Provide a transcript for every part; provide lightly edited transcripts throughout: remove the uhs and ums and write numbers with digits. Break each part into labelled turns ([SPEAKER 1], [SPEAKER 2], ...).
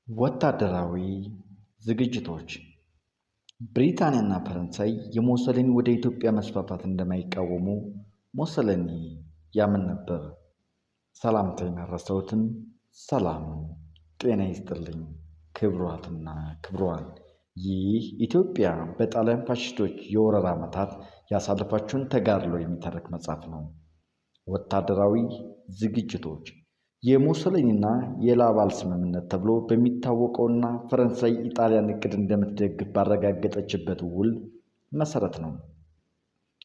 [SPEAKER 1] ወታደራዊ ዝግጅቶች ብሪታንያና ፈረንሳይ የሙሶሊኒ ወደ ኢትዮጵያ መስፋፋት እንደማይቃወሙ ሙሶሊኒ ያምን ነበር። ሰላምታዬን አልረሳሁትም። ሰላም ጤና ይስጥልኝ ክቡራትና ክቡራን። ይህ ኢትዮጵያ በጣሊያን ፋሽስቶች የወረራ ዓመታት ያሳለፈችውን ተጋድሎ የሚተርክ መጽሐፍ ነው። ወታደራዊ ዝግጅቶች የሙሶሊኒና የላቫል ስምምነት ተብሎ በሚታወቀውና ፈረንሳይ ኢጣሊያን እቅድ እንደምትደግፍ ባረጋገጠችበት ውል መሰረት ነው።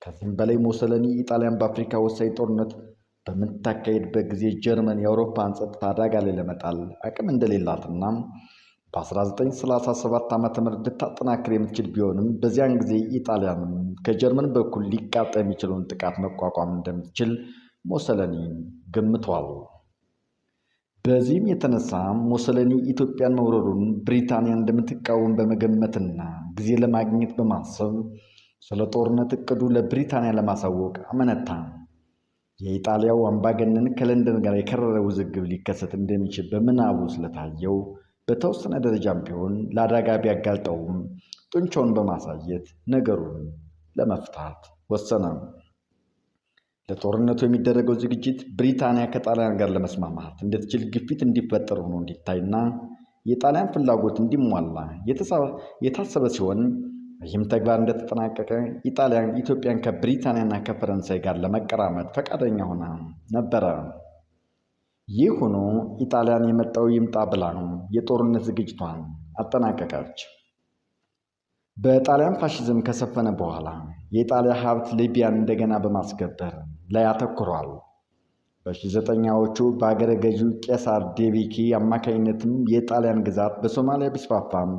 [SPEAKER 1] ከዚህም በላይ ሙሶሊኒ ኢጣሊያን በአፍሪካ ወሳኝ ጦርነት በምታካሄድበት ጊዜ ጀርመን የአውሮፓን ጸጥታ አደጋ ላይ ለመጣል አቅም እንደሌላትና በ1937 ዓ.ም ልታጠናክር የምትችል ቢሆንም በዚያን ጊዜ ኢጣሊያንም ከጀርመን በኩል ሊቃጣ የሚችለውን ጥቃት መቋቋም እንደምትችል ሙሶሊኒ ገምቷል። በዚህም የተነሳ ሙሶሊኒ ኢትዮጵያን መውረሩን ብሪታንያ እንደምትቃወም በመገመትና ጊዜ ለማግኘት በማሰብ ስለ ጦርነት እቅዱ ለብሪታንያ ለማሳወቅ አመነታ። የኢጣሊያው አምባገነን ከለንደን ጋር የከረረ ውዝግብ ሊከሰት እንደሚችል በምናቡ ስለታየው በተወሰነ ደረጃም ቢሆን ለአደጋ ቢያጋልጠውም ጡንቻውን በማሳየት ነገሩን ለመፍታት ወሰነ። ለጦርነቱ የሚደረገው ዝግጅት ብሪታንያ ከጣሊያን ጋር ለመስማማት እንድትችል ግፊት እንዲፈጠር ሆኖ እንዲታይና የጣሊያን ፍላጎት እንዲሟላ የታሰበ ሲሆን ይህም ተግባር እንደተጠናቀቀ ኢጣሊያን ኢትዮጵያን ከብሪታንያና ከፈረንሳይ ጋር ለመቀራመጥ ፈቃደኛ ሆና ነበረ። ይህ ሆኖ ኢጣሊያን የመጣው ይምጣ ብላ የጦርነት ዝግጅቷን አጠናቀቀች። በጣሊያን ፋሽዝም ከሰፈነ በኋላ የኢጣሊያ ሀብት ሊቢያን እንደገና በማስገበር ላይ አተኩሯል። በ19ኛዎቹ በአገረ ገዢው ቄሳር ዴቪኪ አማካኝነትም የጣሊያን ግዛት በሶማሊያ ቢስፋፋም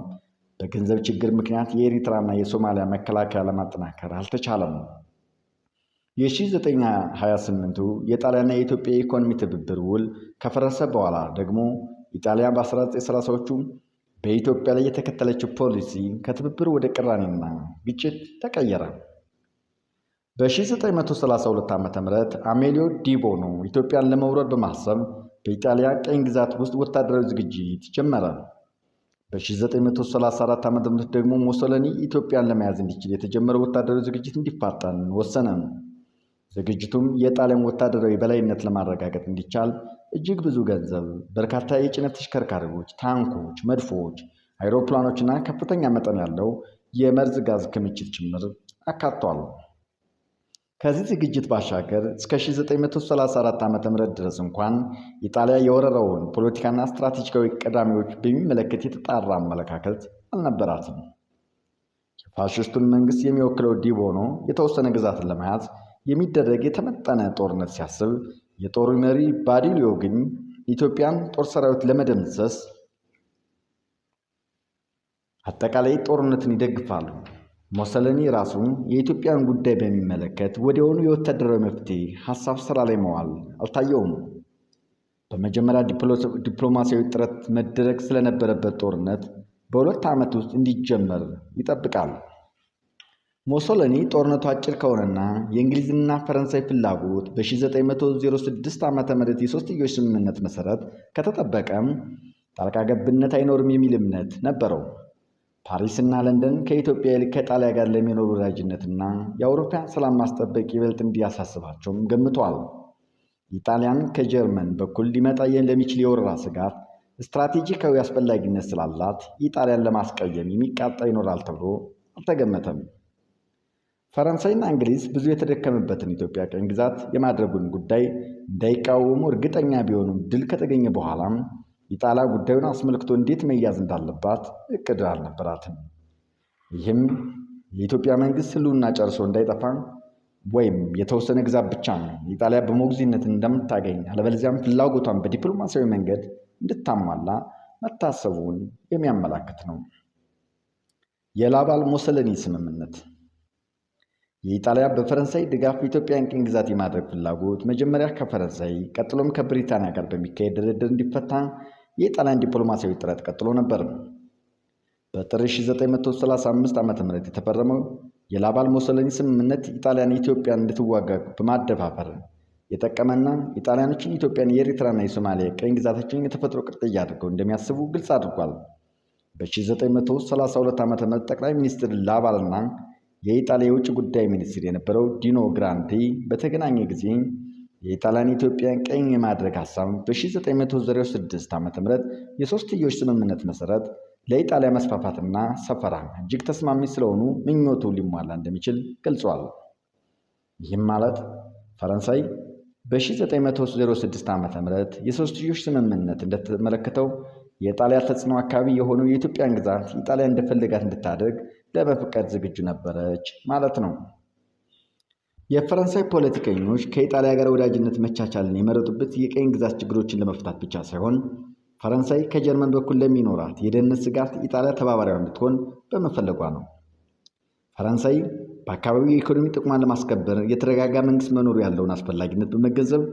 [SPEAKER 1] በገንዘብ ችግር ምክንያት የኤሪትራና የሶማሊያ መከላከያ ለማጠናከር አልተቻለም። የ1928ቱ የጣሊያንና የኢትዮጵያ የኢኮኖሚ ትብብር ውል ከፈረሰ በኋላ ደግሞ ኢጣሊያ በ1930ዎቹ በኢትዮጵያ ላይ የተከተለችው ፖሊሲ ከትብብር ወደ ቅራኔና ግጭት ተቀየረ። በ1932 ዓ.ም አሜሊዮ ዲ ቦኖ ኢትዮጵያን ለመውረር በማሰብ በኢጣሊያ ቀኝ ግዛት ውስጥ ወታደራዊ ዝግጅት ጀመረ። በ1934 ዓ.ም ደግሞ ሙሶሊኒ ኢትዮጵያን ለመያዝ እንዲችል የተጀመረው ወታደራዊ ዝግጅት እንዲፋጠን ወሰነ። ዝግጅቱም የጣሊያን ወታደራዊ በላይነት ለማረጋገጥ እንዲቻል እጅግ ብዙ ገንዘብ፣ በርካታ የጭነት ተሽከርካሪዎች፣ ታንኮች፣ መድፎች፣ አይሮፕላኖችና ከፍተኛ መጠን ያለው የመርዝ ጋዝ ክምችት ጭምር አካቷል። ከዚህ ዝግጅት ባሻገር እስከ 1934 ዓ.ም ድረስ እንኳን ኢጣሊያ የወረረውን ፖለቲካና ስትራቴጂካዊ ቀዳሚዎች በሚመለከት የተጣራ አመለካከት አልነበራትም። የፋሽስቱን መንግስት የሚወክለው ዲ ቦኖ የተወሰነ ግዛትን ለመያዝ የሚደረግ የተመጠነ ጦርነት ሲያስብ፣ የጦሩ መሪ ባዲሊዮ ግን ኢትዮጵያን ጦር ሰራዊት ለመደምሰስ አጠቃላይ ጦርነትን ይደግፋሉ። ሙሶሊኒ ራሱ የኢትዮጵያን ጉዳይ በሚመለከት ወዲያውኑ የወታደራዊ መፍትሄ ሀሳብ ስራ ላይ መዋል አልታየውም። በመጀመሪያ ዲፕሎማሲያዊ ጥረት መደረግ ስለነበረበት ጦርነት በ2 ዓመት ውስጥ እንዲጀመር ይጠብቃል። ሙሶሊኒ ጦርነቱ አጭር ከሆነና የእንግሊዝና ፈረንሳይ ፍላጎት በ1906 ዓ.ም የሶስትዮሽ ስምምነት መሰረት ከተጠበቀም ጣልቃ ገብነት አይኖርም የሚል እምነት ነበረው። ፓሪስና ለንደን ከኢትዮጵያ ይልቅ ከጣሊያን ጋር ለሚኖሩ ወዳጅነትና የአውሮፓን ሰላም ማስጠበቅ ይበልጥ እንዲያሳስባቸውም ገምቷል። ኢጣሊያን ከጀርመን በኩል ሊመጣ ለሚችል የወረራ ስጋት ስትራቴጂካዊ አስፈላጊነት ስላላት ኢጣሊያን ለማስቀየም የሚቃጣ ይኖራል ተብሎ አልተገመተም። ፈረንሳይና እንግሊዝ ብዙ የተደከመበትን ኢትዮጵያ ቀኝ ግዛት የማድረጉን ጉዳይ እንዳይቃወሙ እርግጠኛ ቢሆኑም ድል ከተገኘ በኋላም ኢጣሊያ ጉዳዩን አስመልክቶ እንዴት መያዝ እንዳለባት እቅድ አልነበራትም። ይህም የኢትዮጵያ መንግስት ህልውና ጨርሶ እንዳይጠፋ ወይም የተወሰነ ግዛት ብቻ ነው ኢጣሊያ በሞግዚነት እንደምታገኝ አለበለዚያም ፍላጎቷን በዲፕሎማሲያዊ መንገድ እንድታሟላ መታሰቡን የሚያመላክት ነው። የላቫል ሙሶሊኒ ስምምነት የኢጣሊያ በፈረንሳይ ድጋፍ ኢትዮጵያን ቅኝ ግዛት የማድረግ ፍላጎት መጀመሪያ ከፈረንሳይ ቀጥሎም ከብሪታንያ ጋር በሚካሄድ ድርድር እንዲፈታ የጣሊያን ዲፕሎማሲያዊ ጥረት ቀጥሎ ነበር። በጥር 1935 ዓ.ም የተፈረመው የላቫል ሙሶሊኒ ስምምነት ኢጣሊያን ኢትዮጵያን እንድትዋጋ በማደፋፈር የጠቀመና ኢጣሊያኖችን ኢትዮጵያን የኤርትራና የሶማሊያ ቀኝ ግዛቶችን የተፈጥሮ ቅጥያ አድርገው እንደሚያስቡ ግልጽ አድርጓል። በ1932 ዓ.ም ጠቅላይ ሚኒስትር ላቫልና የኢጣሊያ የውጭ ጉዳይ ሚኒስትር የነበረው ዲኖ ግራንዲ በተገናኘ ጊዜ የኢጣሊያን ኢትዮጵያን ቀኝ የማድረግ ሐሳብ በ1906 ዓ.ም የሶስትዮሽ ስምምነት መሰረት ለኢጣሊያ መስፋፋትና ሰፈራ እጅግ ተስማሚ ስለሆኑ ምኞቱ ሊሟላ እንደሚችል ገልጿል። ይህም ማለት ፈረንሳይ በ1906 ዓ.ም የሶስትዮሽ ስምምነት እንደተመለከተው የጣሊያ ተጽዕኖ አካባቢ የሆነው የኢትዮጵያን ግዛት ኢጣሊያ እንደፈለጋት እንድታደርግ ለመፍቀድ ዝግጁ ነበረች ማለት ነው። የፈረንሳይ ፖለቲከኞች ከኢጣሊያ ጋር ወዳጅነት መቻቻልን የመረጡበት የቀኝ ግዛት ችግሮችን ለመፍታት ብቻ ሳይሆን ፈረንሳይ ከጀርመን በኩል ለሚኖራት የደህንነት ስጋት ኢጣሊያ ተባባሪዋ እንድትሆን በመፈለጓ ነው። ፈረንሳይ በአካባቢው የኢኮኖሚ ጥቅሟን ለማስከበር የተረጋጋ መንግስት መኖሩ ያለውን አስፈላጊነት በመገንዘብ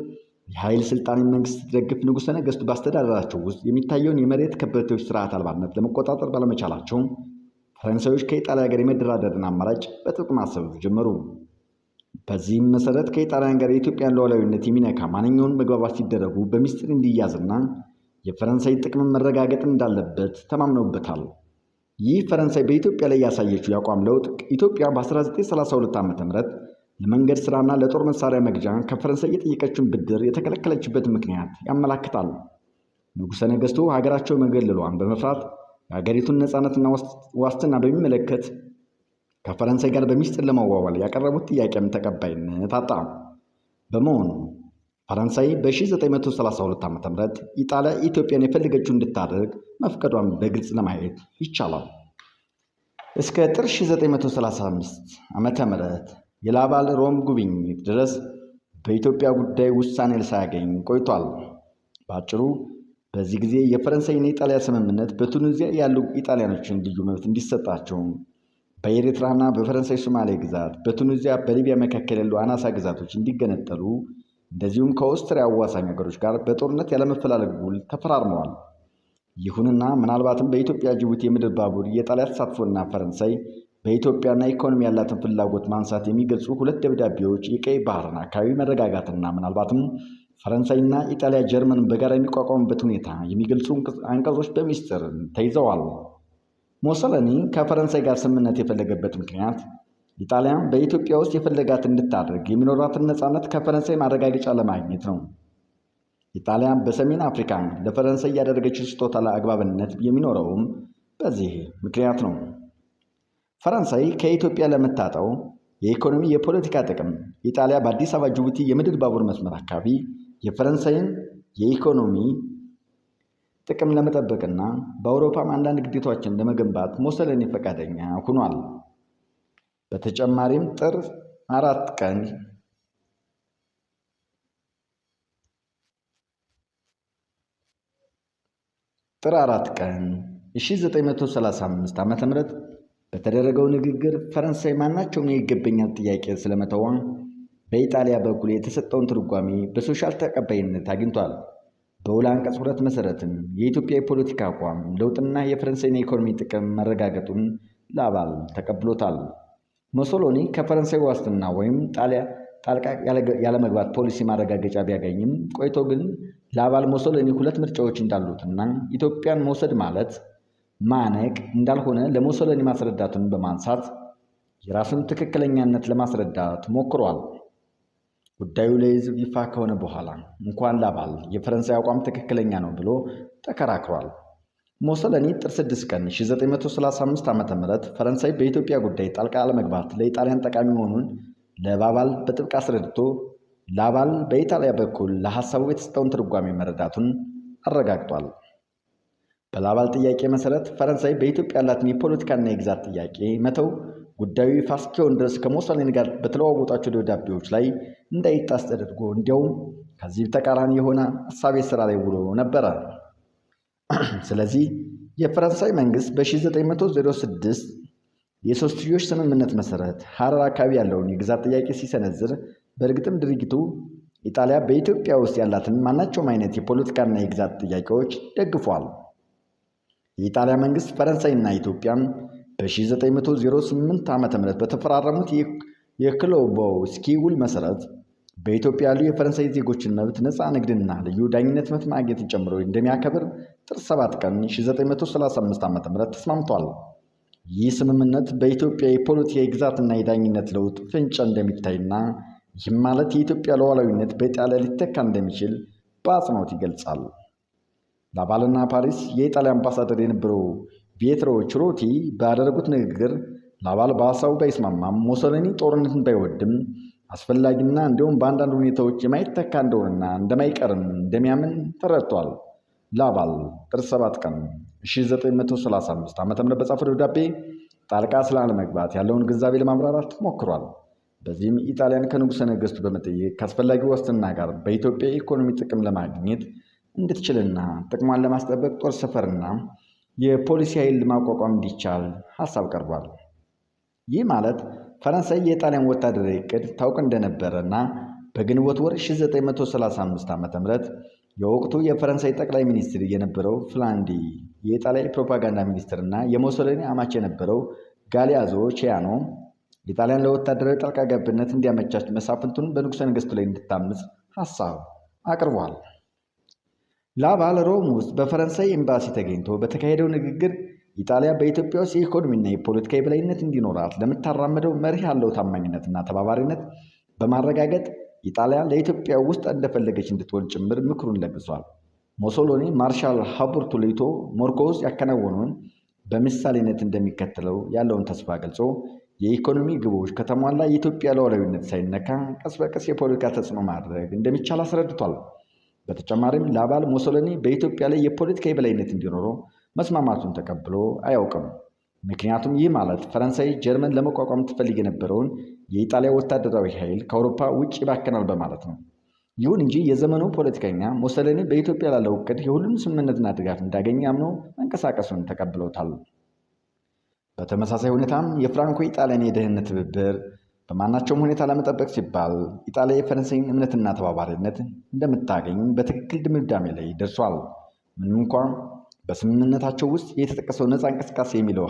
[SPEAKER 1] የኃይል ስልጣንን መንግስት ደግፍ ንጉሠ ነገሥቱ በአስተዳደራቸው ውስጥ የሚታየውን የመሬት ከበርቴዎች ስርዓት አልባነት ለመቆጣጠር ባለመቻላቸው ፈረንሳዮች ከኢጣሊያ ጋር የመደራደርን አማራጭ በጥብቅ ማሰብ ጀመሩ። በዚህም መሰረት ከኢጣሊያን ጋር የኢትዮጵያን ሉዓላዊነት የሚነካ ማንኛውን መግባባት ሲደረጉ በሚስጥር እንዲያዝና የፈረንሳይ ጥቅምን መረጋገጥ እንዳለበት ተማምነውበታል። ይህ ፈረንሳይ በኢትዮጵያ ላይ ያሳየችው የአቋም ለውጥ ኢትዮጵያ በ1932 ዓ.ም ለመንገድ ሥራና ለጦር መሳሪያ መግዣ ከፈረንሳይ የጠየቀችውን ብድር የተከለከለችበት ምክንያት ያመላክታል። ንጉሠ ነገሥቱ ሀገራቸው መገለሏን በመፍራት የሀገሪቱን ነፃነትና ዋስትና በሚመለከት ከፈረንሳይ ጋር በሚስጥር ለመዋዋል ያቀረቡት ጥያቄም ተቀባይነት አጣ። በመሆኑ ፈረንሳይ በ1932 ዓ.ም ኢጣሊያ ኢትዮጵያን የፈለገችው እንድታደርግ መፍቀዷን በግልጽ ለማየት ይቻላል። እስከ ጥር 1935 ዓ.ም የላቫል ሮም ጉብኝት ድረስ በኢትዮጵያ ጉዳይ ውሳኔ ሳያገኝ ቆይቷል። በአጭሩ በዚህ ጊዜ የፈረንሳይና የኢጣሊያ ስምምነት በቱኒዚያ ያሉ ኢጣሊያኖችን ልዩ መብት እንዲሰጣቸው፣ በኤርትራና በፈረንሳይ ሶማሌ ግዛት፣ በቱኒዚያ በሊቢያ መካከል ያሉ አናሳ ግዛቶች እንዲገነጠሉ፣ እንደዚሁም ከኦስትሪያ አዋሳኝ ሀገሮች ጋር በጦርነት ያለመፈላለግ ውል ተፈራርመዋል። ይሁንና ምናልባትም በኢትዮጵያ ጅቡቲ የምድር ባቡር የጣሊያ ተሳትፎና ፈረንሳይ በኢትዮጵያና ኢኮኖሚ ያላትን ፍላጎት ማንሳት የሚገልጹ ሁለት ደብዳቤዎች የቀይ ባህርን አካባቢ መረጋጋትና ምናልባትም ፈረንሳይና ኢጣሊያ ጀርመንን በጋራ የሚቋቋሙበት ሁኔታ የሚገልጹ አንቀጾች በሚስጥር ተይዘዋል። ሞሶሎኒ ከፈረንሳይ ጋር ስምምነት የፈለገበት ምክንያት ኢጣሊያ በኢትዮጵያ ውስጥ የፈለጋት እንድታደርግ የሚኖራትን ነፃነት ከፈረንሳይ ማረጋገጫ ለማግኘት ነው። ኢጣሊያ በሰሜን አፍሪካ ለፈረንሳይ ያደረገችው ስጦታ አግባብነት የሚኖረውም በዚህ ምክንያት ነው። ፈረንሳይ ከኢትዮጵያ ለምታጣው የኢኮኖሚ የፖለቲካ ጥቅም ኢጣሊያ በአዲስ አበባ ጅቡቲ የምድር ባቡር መስመር አካባቢ የፈረንሳይን የኢኮኖሚ ጥቅም ለመጠበቅና በአውሮፓም አንዳንድ ግዴታዎችን ለመገንባት ሞሶሎኒ ፈቃደኛ ሆኗል። በተጨማሪም ጥር 4 ቀን 1935 ዓ.ም በተደረገው ንግግር ፈረንሳይ ማናቸውም የይገባኛል ጥያቄ ስለመተዋ በኢጣሊያ በኩል የተሰጠውን ትርጓሜ በሶሻል ተቀባይነት አግኝቷል። በውል አንቀጽ 2 መሰረትም የኢትዮጵያ የፖለቲካ አቋም ለውጥና የፈረንሳይን የኢኮኖሚ ጥቅም መረጋገጡን ላቫል ተቀብሎታል። ሞሶሎኒ ከፈረንሳይ ዋስትና ወይም ጣልቃ ያለመግባት ፖሊሲ ማረጋገጫ ቢያገኝም ቆይቶ ግን ላቫል ሞሶሎኒ ሁለት ምርጫዎች እንዳሉትና ኢትዮጵያን መውሰድ ማለት ማነቅ እንዳልሆነ ለሞሶሎኒ ማስረዳቱን በማንሳት የራሱን ትክክለኛነት ለማስረዳት ሞክሯል። ጉዳዩ ለሕዝብ ይፋ ከሆነ በኋላ እንኳን ላቫል የፈረንሳይ አቋም ትክክለኛ ነው ብሎ ተከራክሯል። ሞሶሎኒ ጥር 6 ቀን 1935 ዓ.ም ፈረንሳይ በኢትዮጵያ ጉዳይ ጣልቃ አለመግባት ለኢጣሊያን ጠቃሚ መሆኑን ለላቫል በጥብቅ አስረድቶ ላቫል በኢጣሊያ በኩል ለሐሳቡ የተሰጠውን ትርጓሜ መረዳቱን አረጋግጧል። በላቫል ጥያቄ መሰረት ፈረንሳይ በኢትዮጵያ ያላትን የፖለቲካና የግዛት ጥያቄ መተው ጉዳዩ ይፋ እስኪሆን ድረስ ከሞሶሎኒ ጋር በተለዋወጣቸው ደብዳቤዎች ላይ እንዳይጣስ ተደርጎ እንዲያውም ከዚህ ተቃራኒ የሆነ ሐሳብ ስራ ላይ ውሎ ነበረ። ስለዚህ የፈረንሳይ መንግስት በ1906 የሶስትዮሽ ስምምነት መሰረት ሐረር አካባቢ ያለውን የግዛት ጥያቄ ሲሰነዝር በእርግጥም ድርጊቱ ኢጣሊያ በኢትዮጵያ ውስጥ ያላትን ማናቸውም አይነት የፖለቲካና የግዛት ጥያቄዎች ደግፏል። የኢጣሊያ መንግስት ፈረንሳይና ኢትዮጵያን በ1908 ዓ.ም በተፈራረሙት የክሎቦውስኪ ውል መሰረት በኢትዮጵያ ያሉ የፈረንሳይ ዜጎችን መብት፣ ነፃ ንግድና ልዩ ዳኝነት መብት ማግኘትን ጨምሮ እንደሚያከብር ጥር 7 ቀን 1935 ዓ.ም ተስማምቷል። ይህ ስምምነት በኢትዮጵያ የፖለቲካ የግዛትና የዳኝነት ለውጥ ፍንጭ እንደሚታይና ይህም ማለት የኢትዮጵያ ሉዓላዊነት በኢጣሊያ ሊተካ እንደሚችል በአጽንኦት ይገልጻል። ላቫልና ፓሪስ የኢጣሊያ አምባሳደር የነበረው ፒየትሮ ቺሮቲ ባደረጉት ንግግር ላቫል በሀሳቡ ባይስማማም ሞሶሎኒ ጦርነትን ባይወድም አስፈላጊና እንዲሁም በአንዳንድ ሁኔታዎች የማይተካ እንደሆነና እንደማይቀርም እንደሚያምን ተረድቷል። ላቫል ጥር 7 ቀን 1935 ዓ.ም በጻፈው ደብዳቤ ጣልቃ ስላለመግባት ያለውን ግንዛቤ ለማብራራት ሞክሯል። በዚህም ኢጣሊያን ከንጉሠ ነገሥቱ በመጠየቅ ከአስፈላጊ ዋስትና ጋር በኢትዮጵያ የኢኮኖሚ ጥቅም ለማግኘት እንድትችልና ጥቅሟን ለማስጠበቅ ጦር ሰፈርና የፖሊሲ ኃይል ማቋቋም እንዲቻል ሀሳብ ቀርቧል። ይህ ማለት ፈረንሳይ የጣሊያን ወታደራዊ ዕቅድ ታውቅ እንደነበረና በግንቦት ወር 1935 ዓ.ም የወቅቱ የፈረንሳይ ጠቅላይ ሚኒስትር የነበረው ፍላንዲ የኢጣሊያ የፕሮፓጋንዳ ሚኒስትርና የሞሶሎኒ አማች የነበረው ጋሊያዞ ቺያኖ ኢጣሊያን ለወታደራዊ ጣልቃ ገብነት እንዲያመቻች መሳፍንቱን በንጉሠ ነገሥቱ ላይ እንድታምፅ ሀሳብ አቅርቧል። ላቫል ሮም ውስጥ በፈረንሳይ ኤምባሲ ተገኝቶ በተካሄደው ንግግር ኢጣሊያ በኢትዮጵያ ውስጥ የኢኮኖሚና የፖለቲካ የበላይነት እንዲኖራት ለምታራምደው መርህ ያለው ታማኝነትና ተባባሪነት በማረጋገጥ ኢጣሊያ ለኢትዮጵያ ውስጥ እንደፈለገች እንድትሆን ጭምር ምክሩን ለግሷል። ሞሶሎኒ ማርሻል ሀቡርቱ ሊቶ ሞሮኮ ውስጥ ያከናወነውን በምሳሌነት እንደሚከተለው ያለውን ተስፋ ገልጾ የኢኮኖሚ ግቦች ከተሟላ የኢትዮጵያ ሉዓላዊነት ሳይነካ ቀስ በቀስ የፖለቲካ ተጽዕኖ ማድረግ እንደሚቻል አስረድቷል። በተጨማሪም ላቫል ሞሶሎኒ በኢትዮጵያ ላይ የፖለቲካ የበላይነት እንዲኖረው መስማማቱን ተቀብሎ አያውቅም። ምክንያቱም ይህ ማለት ፈረንሳይ ጀርመን ለመቋቋም ትፈልግ የነበረውን የኢጣሊያ ወታደራዊ ኃይል ከአውሮፓ ውጭ ይባከናል በማለት ነው። ይሁን እንጂ የዘመኑ ፖለቲከኛ ሞሶሎኒ በኢትዮጵያ ላለው ዕቅድ የሁሉም ስምምነትና ድጋፍ እንዳገኘ አምነው መንቀሳቀሱን ተቀብለውታል። በተመሳሳይ ሁኔታም የፍራንኮ ኢጣሊያን የደህንነት ትብብር በማናቸውም ሁኔታ ለመጠበቅ ሲባል ኢጣሊያ የፈረንሳይን እምነትና ተባባሪነት እንደምታገኝ በትክክል ድምዳሜ ላይ ደርሷል። ምንም እንኳን በስምምነታቸው ውስጥ የተጠቀሰው ነፃ እንቅስቃሴ የሚለው